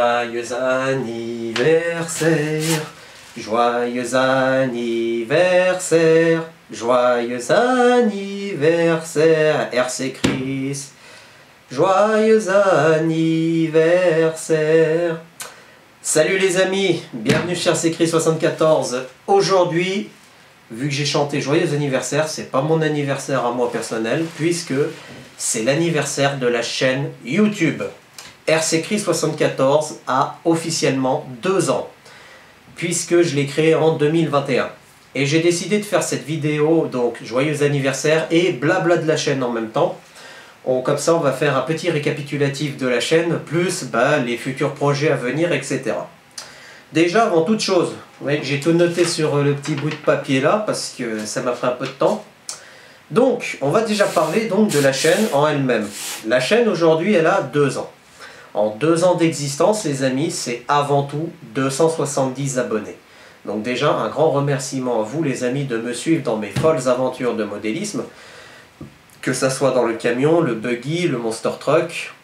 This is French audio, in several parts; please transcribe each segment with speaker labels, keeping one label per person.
Speaker 1: Joyeux anniversaire, joyeux anniversaire, joyeux anniversaire, RC Chris, joyeux anniversaire. Salut les amis, bienvenue chez RC Chris 74. Aujourd'hui, vu que j'ai chanté joyeux anniversaire, c'est pas mon anniversaire à moi personnel, puisque c'est l'anniversaire de la chaîne YouTube. RC Chris 74 a officiellement 2 ans, puisque je l'ai créé en 2021. Et j'ai décidé de faire cette vidéo, donc joyeux anniversaire et blabla de la chaîne en même temps. Comme ça, on va faire un petit récapitulatif de la chaîne, plus les futurs projets à venir, etc. Déjà, avant toute chose, j'ai tout noté sur le petit bout de papier là, parce que ça m'a pris un peu de temps. Donc, on va déjà parler donc de la chaîne en elle-même. La chaîne, aujourd'hui, elle a 2 ans. En 2 ans d'existence, les amis, c'est avant tout 270 abonnés. Donc déjà, un grand remerciement à vous, les amis, de me suivre dans mes folles aventures de modélisme. Que ça soit dans le camion, le buggy, le monster truck,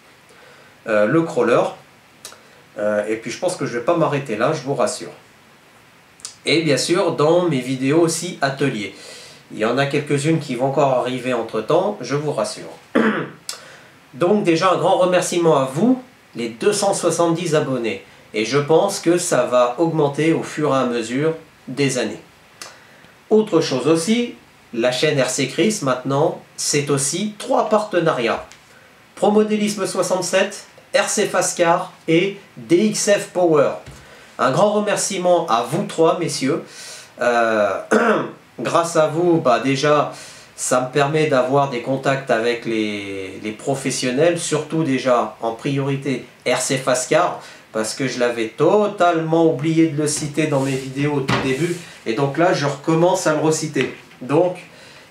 Speaker 1: le crawler. Et puis je pense que je ne vais pas m'arrêter là, je vous rassure. Et bien sûr, dans mes vidéos aussi ateliers. Il y en a quelques-unes qui vont encore arriver entre-temps, je vous rassure. Donc déjà, un grand remerciement à vous, les 270 abonnés. Et je pense que ça va augmenter au fur et à mesure des années. Autre chose aussi, la chaîne RC Chris maintenant, c'est aussi 3 partenariats. Promodélisme 67, RC Fastcar et DXF Power. Un grand remerciement à vous 3 messieurs. Grâce à vous, déjà, ça me permet d'avoir des contacts avec les professionnels, surtout déjà en priorité RC Fastcar, parce que je l'avais totalement oublié de le citer dans mes vidéos au tout début, et donc là je recommence à le reciter. Donc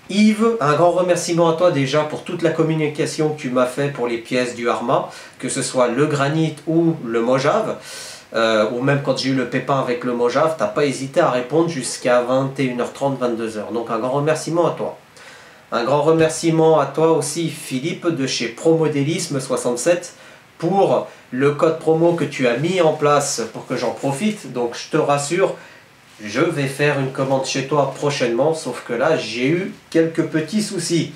Speaker 1: Yves, un grand remerciement à toi déjà pour toute la communication que tu m'as fait pour les pièces du Arma, que ce soit le granit ou le Mojave, ou même quand j'ai eu le pépin avec le Mojave, tu n'as pas hésité à répondre jusqu'à 21h30, 22h. Donc un grand remerciement à toi. Un grand remerciement à toi aussi Philippe de chez Promodélisme 67 pour le code promo que tu as mis en place pour que j'en profite. Donc je te rassure, je vais faire une commande chez toi prochainement, sauf que là j'ai eu quelques petits soucis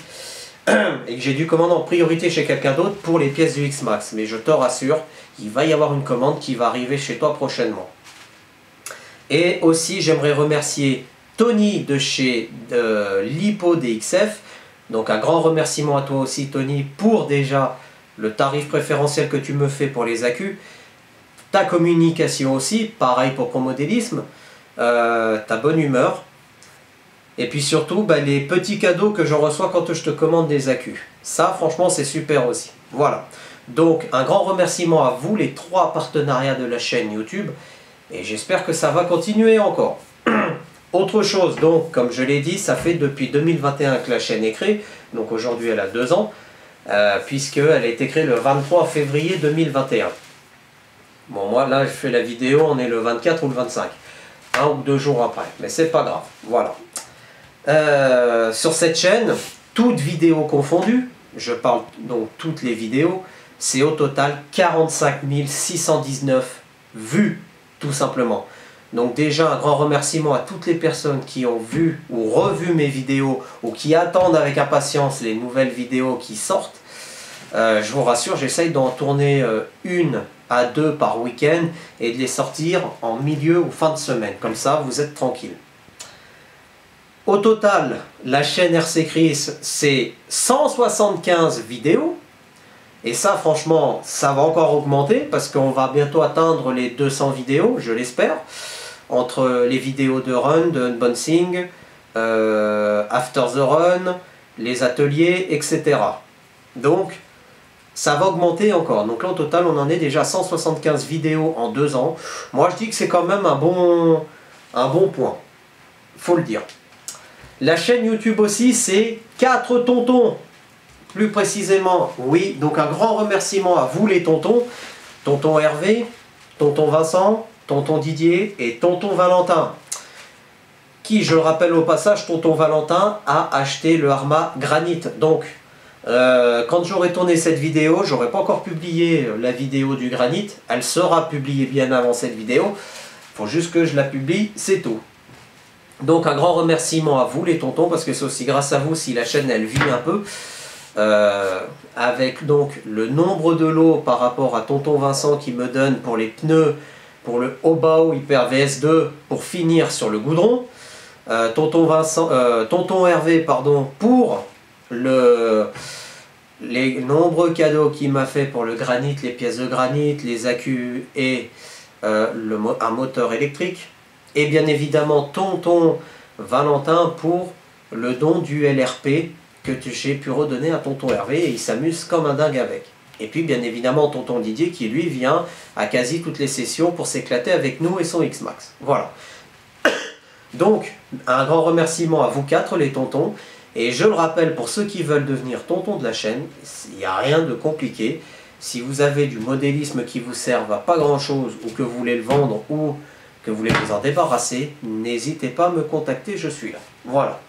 Speaker 1: et que j'ai dû commander en priorité chez quelqu'un d'autre pour les pièces du X-Max. Mais je te rassure, il va y avoir une commande qui va arriver chez toi prochainement. Et aussi j'aimerais remercier Tony de chez Lipo DXF. Donc un grand remerciement à toi aussi Tony pour déjà le tarif préférentiel que tu me fais pour les accus, ta communication aussi, pareil pour Promodélisme, ta bonne humeur, et puis surtout les petits cadeaux que je reçois quand je te commande des accus. Ça franchement c'est super aussi. Voilà. Donc un grand remerciement à vous, les 3 partenariats de la chaîne YouTube, et j'espère que ça va continuer encore. Autre chose, donc, comme je l'ai dit, ça fait depuis 2021 que la chaîne est créée, donc aujourd'hui elle a 2 ans, puisqu'elle a été créée le 23 février 2021. Bon, moi là je fais la vidéo, on est le 24 ou le 25, 1 ou 2 jours après, mais c'est pas grave, voilà. Sur cette chaîne, toutes vidéos confondues, je parle donc toutes les vidéos, c'est au total 45 619 vues, tout simplement. Donc déjà un grand remerciement à toutes les personnes qui ont vu ou revu mes vidéos ou qui attendent avec impatience les nouvelles vidéos qui sortent. Je vous rassure, j'essaye d'en tourner 1 à 2 par week-end et de les sortir en milieu ou fin de semaine. Comme ça, vous êtes tranquille. Au total, la chaîne RC Chris, c'est 175 vidéos. Et ça, franchement, ça va encore augmenter parce qu'on va bientôt atteindre les 200 vidéos, je l'espère. Entre les vidéos de run, de unboxing, after the run, les ateliers, etc. Donc, ça va augmenter encore. Donc là, au total, on en est déjà à 175 vidéos en 2 ans. Moi, je dis que c'est quand même un bon point. Faut le dire. La chaîne YouTube aussi, c'est 4 tontons. Plus précisément, oui. Donc un grand remerciement à vous les tontons. Tonton Hervé, tonton Vincent, tonton Didier et tonton Valentin. Qui, je le rappelle au passage, tonton Valentin a acheté le Arma Granit. Donc, Quand j'aurai tourné cette vidéo, j'aurai pas encore publié la vidéo du granit. Elle sera publiée bien avant cette vidéo. Il faut juste que je la publie, c'est tout. Donc un grand remerciement à vous les tontons, parce que c'est aussi grâce à vous si la chaîne elle vit un peu. Avec donc le nombre de lots par rapport à tonton Vincent qui me donne pour les pneus, pour le Obao Hyper VS2 pour finir sur le goudron. Tonton Hervé pardon, pour les nombreux cadeaux qu'il m'a fait pour le granit, les pièces de granit, les accus et un moteur électrique. Et bien évidemment tonton Valentin pour le don du LRP que j'ai pu redonner à tonton Hervé et il s'amuse comme un dingue avec. Et puis bien évidemment tonton Didier qui lui vient à quasi toutes les sessions pour s'éclater avec nous et son X-Max. Voilà. Donc un grand remerciement à vous quatre les tontons. Et je le rappelle pour ceux qui veulent devenir tonton de la chaîne, il n'y a rien de compliqué. Si vous avez du modélisme qui vous serve à pas grand chose ou que vous voulez le vendre ou que vous voulez vous en débarrasser, n'hésitez pas à me contacter, je suis là. Voilà.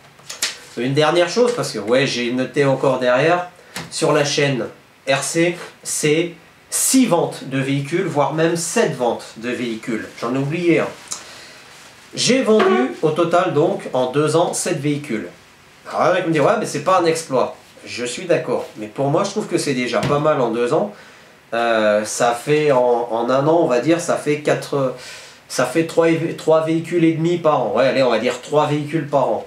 Speaker 1: Une dernière chose, parce que ouais, j'ai noté encore derrière, sur la chaîne RC, c'est 6 ventes de véhicules, voire même 7 ventes de véhicules. J'en ai oublié un. J'ai vendu au total donc en 2 ans 7 véhicules. Alors là, il me dit ouais, mais c'est pas un exploit. Je suis d'accord, mais pour moi, je trouve que c'est déjà pas mal en 2 ans. Ça fait en 1 an, on va dire, ça fait 3 véhicules et demi par an. Ouais, allez, on va dire 3 véhicules par an.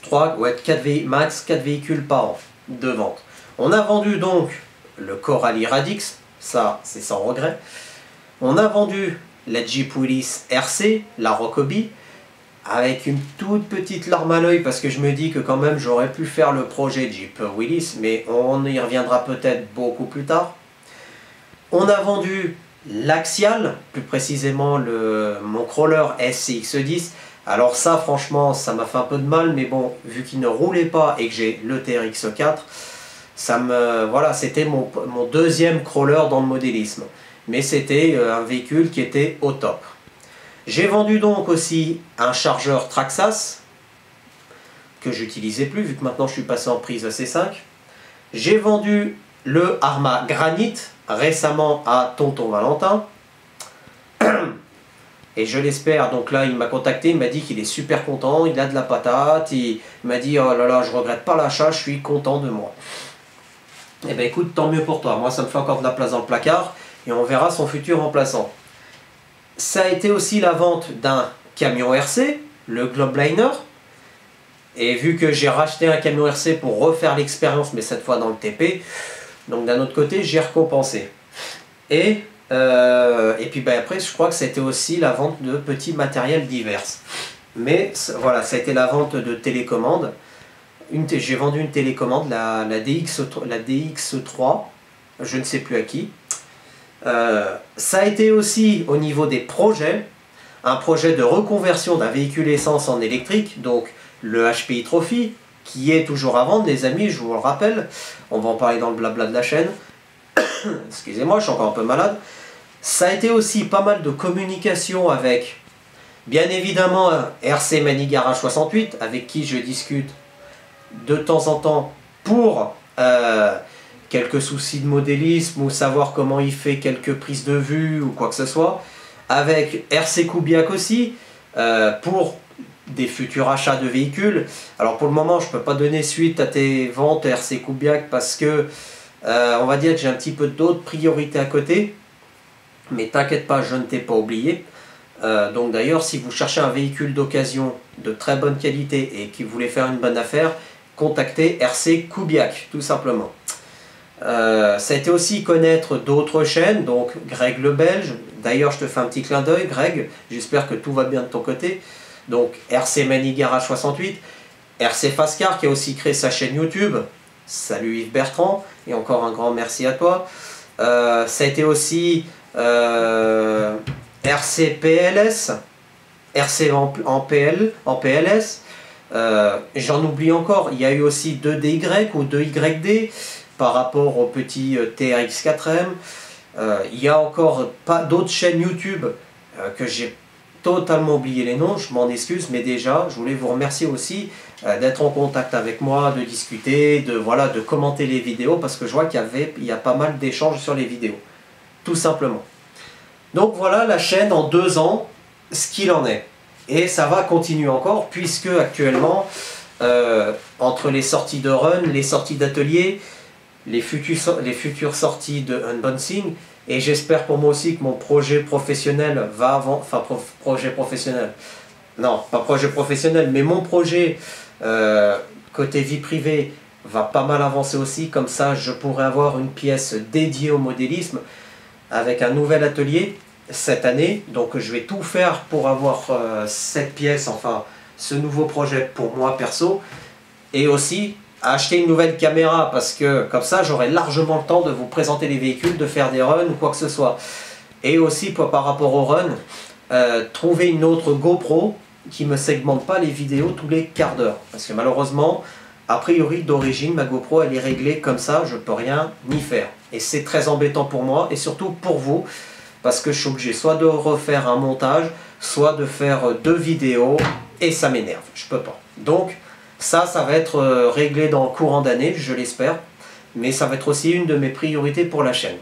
Speaker 1: 4 véhicules par an de vente. On a vendu donc le Coralie Radix, ça c'est sans regret. On a vendu la Jeep Willys RC, la Rockaby, avec une toute petite larme à l'œil parce que je me dis que quand même j'aurais pu faire le projet Jeep Willys, mais on y reviendra peut-être beaucoup plus tard. On a vendu l'Axial, plus précisément mon crawler SCX10. Alors ça franchement ça m'a fait un peu de mal, mais bon, vu qu'il ne roulait pas et que j'ai le TRX4, voilà, c'était mon deuxième crawler dans le modélisme. Mais c'était un véhicule qui était au top. J'ai vendu donc aussi un chargeur Traxxas, que j'utilisais plus vu que maintenant je suis passé en prise C5. J'ai vendu le Arma Granit récemment à tonton Valentin. Et je l'espère, donc là il m'a contacté, il m'a dit qu'il est super content, il a de la patate, il m'a dit oh là là je regrette pas l'achat, je suis content de moi. Et ben écoute, tant mieux pour toi, moi ça me fait encore de la place dans le placard et on verra son futur remplaçant. Ça a été aussi la vente d'un camion RC, le Globeliner, et vu que j'ai racheté un camion RC pour refaire l'expérience, mais cette fois dans le TP, donc d'un autre côté j'ai récompensé. Et puis ben après je crois que c'était aussi la vente de petits matériels divers. Mais voilà, ça a été la vente de télécommande. J'ai vendu une télécommande, la DX3, je ne sais plus à qui. Ça a été aussi au niveau des projets, un projet de reconversion d'un véhicule essence en électrique, donc le HPI Trophy, qui est toujours à vendre les amis, je vous le rappelle. On va en parler dans le blabla de la chaîne. Excusez-moi, je suis encore un peu malade. Ça a été aussi pas mal de communication avec, bien évidemment, RC Mani Garage 68, avec qui je discute de temps en temps pour quelques soucis de modélisme ou savoir comment il fait quelques prises de vue ou quoi que ce soit. Avec RC Kubiak aussi, pour des futurs achats de véhicules. Alors pour le moment, je ne peux pas donner suite à tes ventes RC Kubiak parce que on va dire que j'ai un petit peu d'autres priorités à côté. Mais t'inquiète pas, je ne t'ai pas oublié. Donc d'ailleurs, si vous cherchez un véhicule d'occasion de très bonne qualité et qui voulait faire une bonne affaire, contactez RC Kubiak, tout simplement. Ça a été aussi connaître d'autres chaînes, donc Greg le Belge. D'ailleurs, je te fais un petit clin d'œil, Greg. J'espère que tout va bien de ton côté. Donc RC Mani Garage 68, RC Fascar qui a aussi créé sa chaîne YouTube. Salut Yves Bertrand et encore un grand merci à toi. Ça a été aussi RC PLS, RC en PLS. J'en oublie encore. Il y a eu aussi 2DY ou 2YD par rapport au petit TRX4M. Il y a encore pas d'autres chaînes YouTube que j'ai totalement oublié les noms, je m'en excuse, mais déjà, je voulais vous remercier aussi d'être en contact avec moi, de discuter, de commenter les vidéos, parce que je vois il y a pas mal d'échanges sur les vidéos, tout simplement. Donc voilà la chaîne en 2 ans, ce qu'il en est. Et ça va continuer encore, puisque actuellement, entre les sorties de run, les sorties d'atelier, les futures sorties de unboxing, et j'espère pour moi aussi que mon projet professionnel va avant, enfin projet professionnel, non pas projet professionnel, mais mon projet côté vie privée va pas mal avancer aussi, comme ça je pourrai avoir une pièce dédiée au modélisme avec un nouvel atelier cette année, donc je vais tout faire pour avoir cette pièce, enfin ce nouveau projet pour moi perso, et aussi acheter une nouvelle caméra, parce que comme ça j'aurai largement le temps de vous présenter les véhicules, de faire des runs ou quoi que ce soit. Et aussi par rapport au run, trouver une autre GoPro qui ne me segmente pas les vidéos tous les quarts d'heure, parce que malheureusement, a priori d'origine, ma GoPro elle est réglée comme ça, je ne peux rien y faire. Et c'est très embêtant pour moi, et surtout pour vous, parce que je suis obligé soit de refaire un montage, soit de faire 2 vidéos, et ça m'énerve, je peux pas. Donc ça va être réglé dans le courant d'année, je l'espère, mais ça va être aussi une de mes priorités pour la chaîne.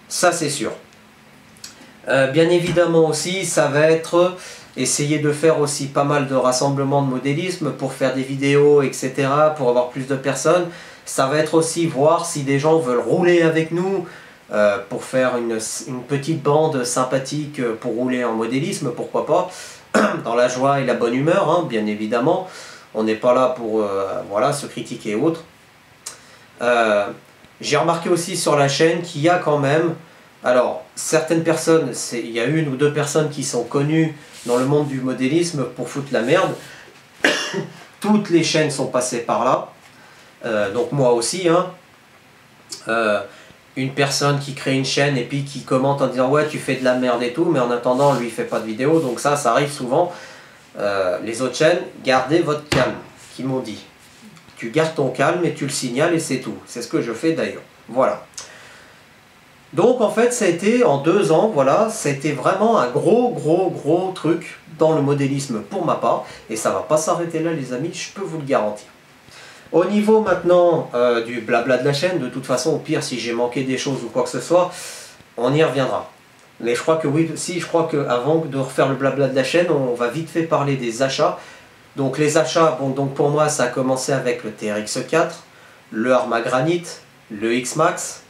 Speaker 1: Ça c'est sûr. Bien évidemment aussi, ça va être essayer de faire aussi pas mal de rassemblements de modélisme pour faire des vidéos, etc., pour avoir plus de personnes. Ça va être aussi voir si des gens veulent rouler avec nous, pour faire une petite bande sympathique pour rouler en modélisme, pourquoi pas, dans la joie et la bonne humeur, hein, bien évidemment. On n'est pas là pour voilà, se critiquer et autres. J'ai remarqué aussi sur la chaîne qu'il y a quand même, alors certaines personnes, il y a 1 ou 2 personnes qui sont connues dans le monde du modélisme pour foutre la merde. Toutes les chaînes sont passées par là, donc moi aussi, hein. Une personne qui crée une chaîne et puis qui commente en disant ouais tu fais de la merde et tout, mais en attendant lui il fait pas de vidéo, donc ça arrive souvent. Les autres chaînes, gardez votre calme, qui m'ont dit. Tu gardes ton calme et tu le signales et c'est tout. C'est ce que je fais d'ailleurs. Voilà. Donc en fait ça a été en 2 ans, voilà, ça a été vraiment un gros truc dans le modélisme pour ma part. Et ça va pas s'arrêter là les amis, je peux vous le garantir. Au niveau maintenant du blabla de la chaîne, de toute façon au pire si j'ai manqué des choses ou quoi que ce soit, on y reviendra. Mais je crois que oui, si, je crois qu'avant de refaire le blabla de la chaîne, on va vite fait parler des achats. Donc les achats, bon, donc pour moi ça a commencé avec le TRX4, le Arma Granite, le X-Max,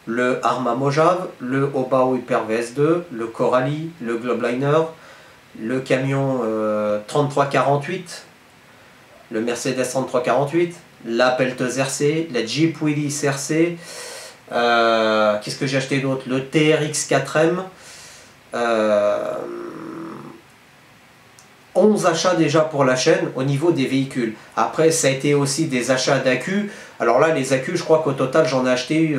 Speaker 1: le Arma Mojave, le Obao Hyper VS2, le Coralie, le Globeliner, le camion 3348, le Mercedes 3348, la Pelteuse RC, la Jeep Willys RC, qu'est-ce que j'ai acheté d'autre? Le TRX 4M, 11 achats déjà pour la chaîne au niveau des véhicules. Après ça a été aussi des achats d'accus. Alors là les accus je crois qu'au total j'en ai acheté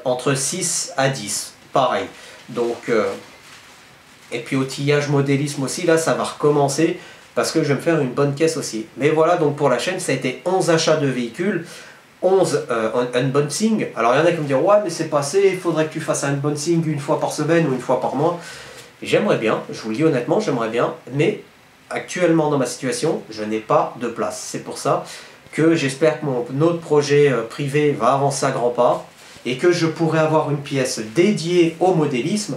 Speaker 1: entre 6 à 10, pareil. Donc et puis outillage modélisme aussi, là ça va recommencer parce que je vais me faire une bonne caisse aussi. Mais voilà, donc pour la chaîne ça a été 11 achats de véhicules, 11 unboxing. Alors il y en a qui me disent ouais mais c'est pas assez, il faudrait que tu fasses un unboxing 1 fois par semaine ou 1 fois par mois. J'aimerais bien, je vous le dis honnêtement, j'aimerais bien, mais actuellement dans ma situation, je n'ai pas de place. C'est pour ça que j'espère que mon autre projet privé va avancer à grands pas et que je pourrai avoir une pièce dédiée au modélisme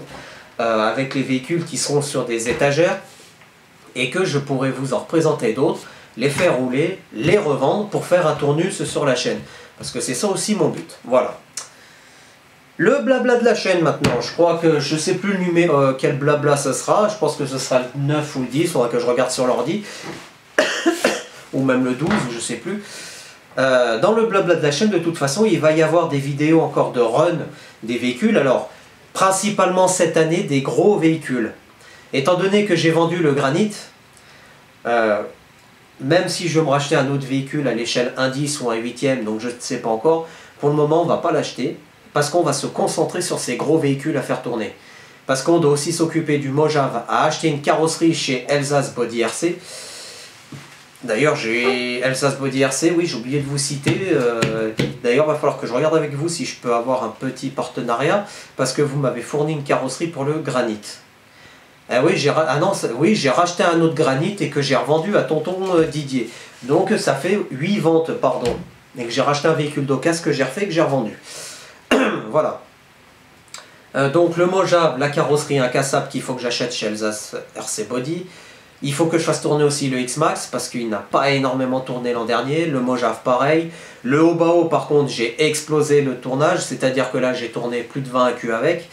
Speaker 1: avec les véhicules qui seront sur des étagères et que je pourrai vous en représenter d'autres, les faire rouler, les revendre pour faire un tournus sur la chaîne. Parce que c'est ça aussi mon but. Voilà. Le blabla de la chaîne maintenant, je crois que je ne sais plus le numéro, quel blabla ce sera, je pense que ce sera le 9 ou le 10, il faudra que je regarde sur l'ordi, ou même le 12, je ne sais plus. Dans le blabla de la chaîne, de toute façon, il va y avoir des vidéos encore de run des véhicules, alors principalement cette année des gros véhicules. Étant donné que j'ai vendu le Granite, même si je veux me racheter un autre véhicule à l'échelle 1/10 ou 1/8, donc je ne sais pas encore, pour le moment on ne va pas l'acheter. Parce qu'on va se concentrer sur ces gros véhicules à faire tourner. Parce qu'on doit aussi s'occuper du Mojave, à acheter une carrosserie chez Elsace Body RC. D'ailleurs, j'ai Elsace Body RC, oui, j'ai oublié de vous citer. D'ailleurs, il va falloir que je regarde avec vous si je peux avoir un petit partenariat, parce que vous m'avez fourni une carrosserie pour le Granite. Ah oui, ah non, oui, j'ai racheté un autre granit et que j'ai revendu à tonton Didier. Donc ça fait 8 ventes, pardon. Et que j'ai racheté un véhicule d'occasion que j'ai refait et que j'ai revendu. Voilà. Donc le Mojave, la carrosserie incassable qu'il faut que j'achète chez Alsace RC Body. Il faut que je fasse tourner aussi le X-Max parce qu'il n'a pas énormément tourné l'an dernier. Le Mojave pareil. Le Obao par contre j'ai explosé le tournage. C'est-à-dire que là j'ai tourné plus de 20 AQ avec.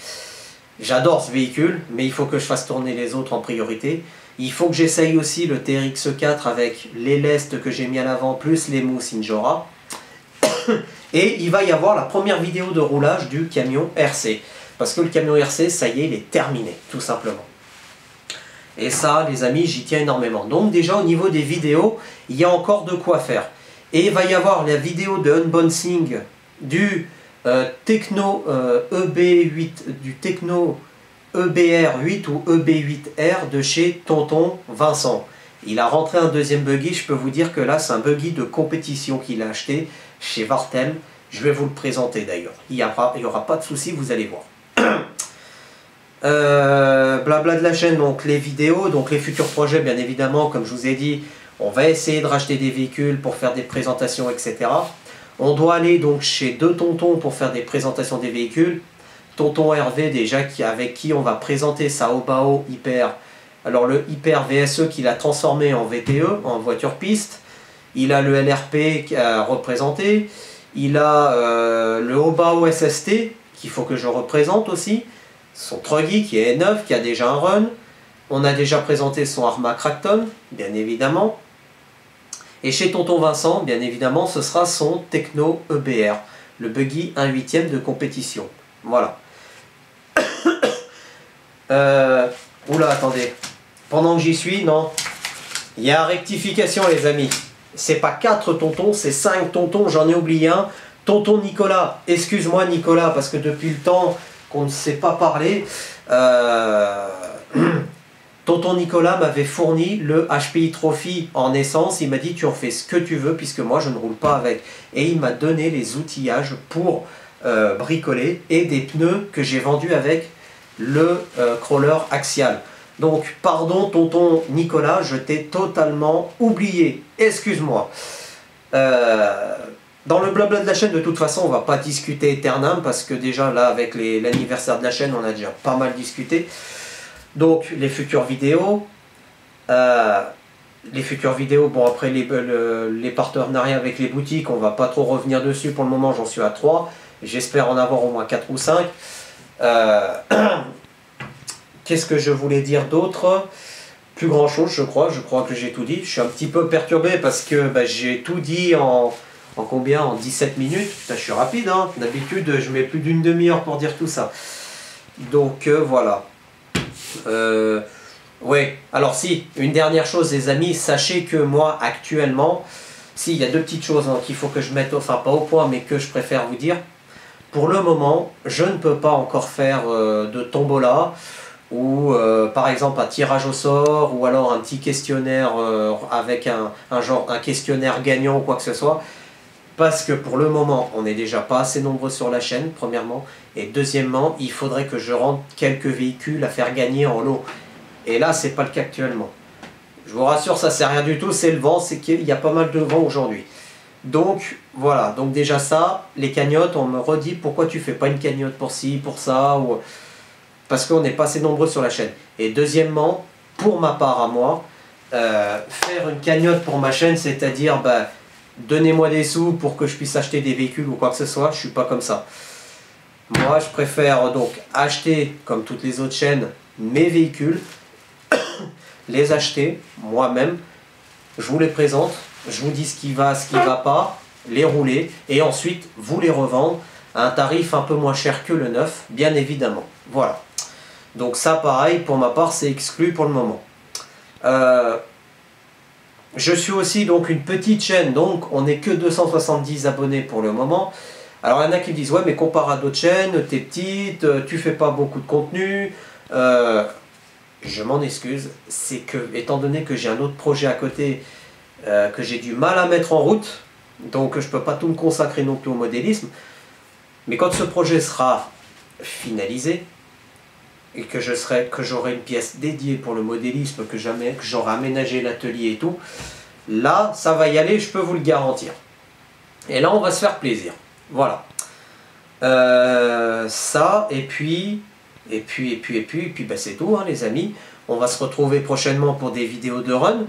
Speaker 1: J'adore ce véhicule, mais il faut que je fasse tourner les autres en priorité. Il faut que j'essaye aussi le TRX4 avec les lestes que j'ai mis à l'avant, plus les mousses Injora. Et il va y avoir la première vidéo de roulage du camion RC. Parce que le camion RC, ça y est, il est terminé, tout simplement. Et ça, les amis, j'y tiens énormément. Donc déjà, au niveau des vidéos, il y a encore de quoi faire. Et il va y avoir la vidéo de unboxing du Techno EB8, du Techno EBR8 ou EB8R de chez Tonton Vincent. Il a rentré un deuxième buggy, je peux vous dire que là c'est un buggy de compétition qu'il a acheté chez Vartem. Je vais vous le présenter d'ailleurs. Il n'y aura pas de souci, vous allez voir. Blabla de la chaîne, donc les vidéos, donc les futurs projets bien évidemment, comme je vous ai dit, on va essayer de racheter des véhicules pour faire des présentations, etc. On doit aller donc chez deux tontons pour faire des présentations des véhicules. Tonton Hervé déjà avec qui on va présenter sa Obao Hyper. Alors le Hyper VSE qu'il a transformé en VTE, en voiture piste. Il a le LRP à représenter. Il a le Obao SST qu'il faut que je représente aussi. Son Truggy qui est neuf, qui a déjà un run. On a déjà présenté son Arma Cracton, bien évidemment. Et chez Tonton Vincent, bien évidemment, ce sera son Techno EBR, le buggy 1/8 de compétition. Voilà. Oula, attendez. Pendant que j'y suis, non. Il y a rectification, les amis. C'est pas 4 tontons, c'est 5 tontons, j'en ai oublié un. Tonton Nicolas, excuse-moi Nicolas, parce que depuis le temps qu'on ne sait pas parler, Tonton Nicolas m'avait fourni le HPI Trophy en essence. Il m'a dit tu en fais ce que tu veux puisque moi je ne roule pas avec. Et il m'a donné les outillages pour bricoler et des pneus que j'ai vendus avec le crawler axial. Donc pardon Tonton Nicolas, je t'ai totalement oublié. Excuse-moi. Dans le blabla de la chaîne, de toute façon, on va pas discuter Eternam parce que déjà là, avec l'anniversaire de la chaîne, on a déjà pas mal discuté. Donc les futures vidéos, bon après les partenariats avec les boutiques, on va pas trop revenir dessus pour le moment, j'en suis à 3. J'espère en avoir au moins 4 ou 5. Qu'est-ce que je voulais dire d'autre? Plus grand chose, je crois que j'ai tout dit. Je suis un petit peu perturbé parce que j'ai tout dit en combien? En 17 minutes. Putain, je suis rapide, hein. D'habitude, je mets plus d'une demi-heure pour dire tout ça. Donc, voilà. Ouais, alors si, une dernière chose, les amis, sachez que moi, actuellement, il y a deux petites choses qu'il faut que je mette, enfin pas au point, mais que je préfère vous dire. Pour le moment, je ne peux pas encore faire de tombola, ou par exemple un tirage au sort, ou alors un petit questionnaire avec un questionnaire gagnant ou quoi que ce soit. Parce que pour le moment, on n'est déjà pas assez nombreux sur la chaîne, premièrement. Et deuxièmement, il faudrait que je rentre quelques véhicules à faire gagner en lot. Et là, c'est pas le cas actuellement. Je vous rassure, ça sert à rien du tout, c'est le vent, c'est qu'il y a pas mal de vent aujourd'hui. Donc, voilà. Donc déjà ça, les cagnottes, on me redit pourquoi tu fais pas une cagnotte pour ci, pour ça, ou... Parce qu'on n'est pas assez nombreux sur la chaîne. Et deuxièmement, pour ma part à moi, faire une cagnotte pour ma chaîne, c'est-à-dire... donnez-moi des sous pour que je puisse acheter des véhicules ou quoi que ce soit, je suis pas comme ça. Moi, je préfère donc acheter, comme toutes les autres chaînes, mes véhicules, les acheter moi-même, je vous les présente, je vous dis ce qui va pas, les rouler, et ensuite vous les revendre à un tarif un peu moins cher que le neuf, bien évidemment. Voilà. Donc ça, pareil, pour ma part, c'est exclu pour le moment. Je suis aussi donc une petite chaîne, donc on n'est que 270 abonnés pour le moment. Alors il y en a qui me disent, ouais mais compare à d'autres chaînes, t'es petite, tu fais pas beaucoup de contenu. Je m'en excuse, c'est que, étant donné que j'ai un autre projet à côté, que j'ai du mal à mettre en route, donc je peux pas tout me consacrer non plus au modélisme, mais quand ce projet sera finalisé, et que j'aurai une pièce dédiée pour le modélisme, que j'aurai aménagé l'atelier et tout, là, ça va y aller, je peux vous le garantir. Et là, on va se faire plaisir. Voilà. Ça, et puis, bah, c'est tout, hein, les amis. On va se retrouver prochainement pour des vidéos de run.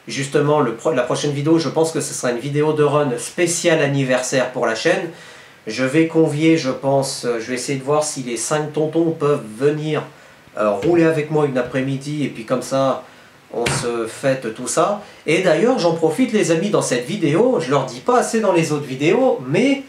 Speaker 1: Justement, la prochaine vidéo, je pense que ce sera une vidéo de run spéciale anniversaire pour la chaîne. Je vais convier, je pense, je vais essayer de voir si les 5 tontons peuvent venir rouler avec moi une après-midi, et puis comme ça, on se fête tout ça. Et d'ailleurs, j'en profite, les amis, dans cette vidéo, je leur dis pas assez dans les autres vidéos, mais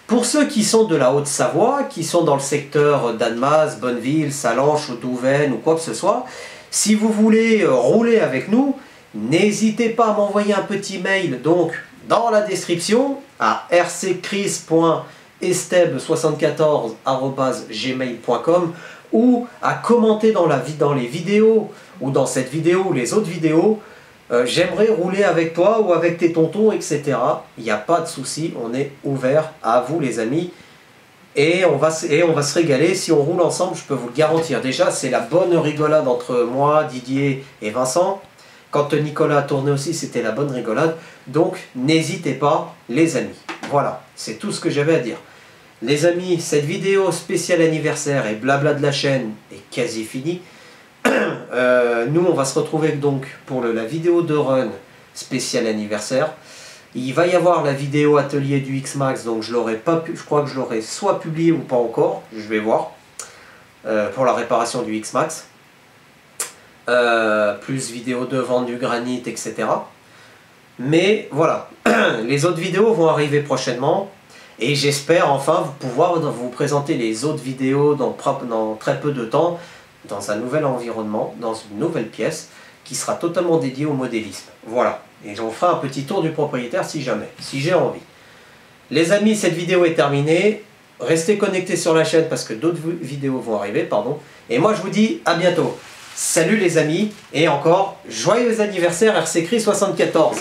Speaker 1: pour ceux qui sont de la Haute-Savoie, qui sont dans le secteur d'Annemasse, Bonneville, Sallanches ou Douvaine ou quoi que ce soit, si vous voulez rouler avec nous, n'hésitez pas à m'envoyer un petit mail, donc dans la description, à rccris.esteb74@gmail.com, ou à commenter dans les vidéos, ou dans cette vidéo ou les autres vidéos, j'aimerais rouler avec toi ou avec tes tontons, etc. Il n'y a pas de souci, on est ouvert à vous, les amis. Et on va se régaler. Si on roule ensemble, je peux vous le garantir. Déjà, c'est la bonne rigolade entre moi, Didier et Vincent. Quand Nicolas a tourné aussi, c'était la bonne rigolade. Donc, n'hésitez pas, les amis. Voilà, c'est tout ce que j'avais à dire. Les amis, cette vidéo spéciale anniversaire et blabla de la chaîne est quasi finie. Nous, on va se retrouver donc pour la vidéo de run spéciale anniversaire. Il va y avoir la vidéo atelier du X-Max, donc je crois que je l'aurai soit publié ou pas encore, je vais voir, pour la réparation du X-Max. Plus vidéo de vente du granit, etc. Mais voilà, les autres vidéos vont arriver prochainement, et j'espère enfin pouvoir vous présenter les autres vidéos dans très peu de temps, dans un nouvel environnement, dans une nouvelle pièce, qui sera totalement dédiée au modélisme. Voilà, et j'en ferai un petit tour du propriétaire si jamais, si j'ai envie. Les amis, cette vidéo est terminée, restez connectés sur la chaîne parce que d'autres vidéos vont arriver, pardon, et moi je vous dis à bientôt. Salut les amis, et encore, joyeux anniversaire RCCris 74.